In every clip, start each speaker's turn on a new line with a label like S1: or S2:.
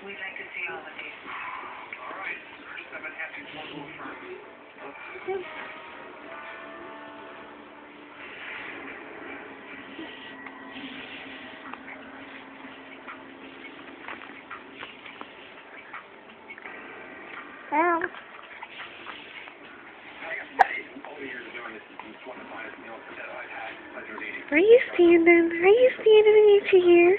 S1: We'd like to see all of you.
S2: All right. Just have a happy one first.
S3: Are you standing? Are you standing in your chair?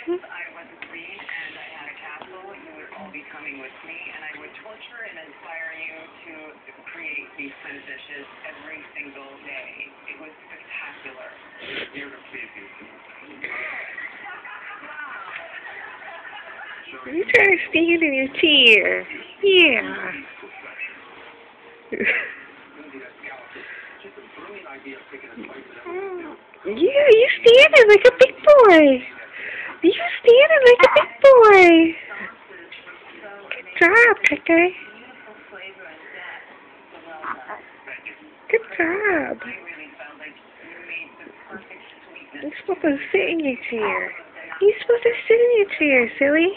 S1: If I was a queen and I had a castle, you would all be coming with me, and I would torture and inspire you to create these kind of dishes every single day. It was spectacular.
S3: You trying to stand in your chair? Yeah. Yeah, you standing like a big boy. You standing like a big boy. Good job, Pepe. Good job. You're supposed to sit in your chair. You're supposed to sit in your chair, silly.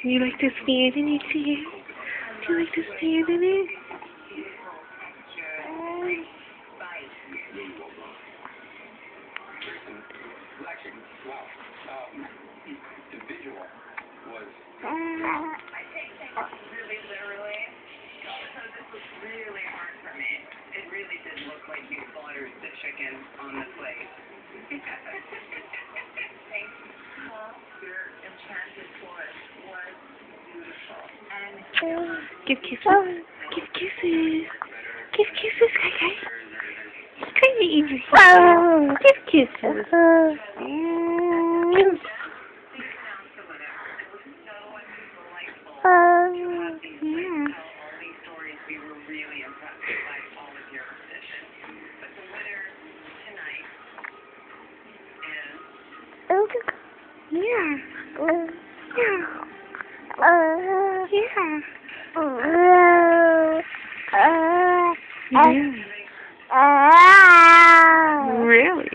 S3: You like to stand in your chair? Do you like to stand in it?
S2: The visual was
S1: I take things really literally, so this was really hard for me. It really did look like you slaughtered the chicken on the plate. Thanks, Paul. Your enchanted forest was beautiful. And
S3: Give kisses. Give kisses. Give kisses, okay? It's kind of easy. Give kisses. Yeah. Really?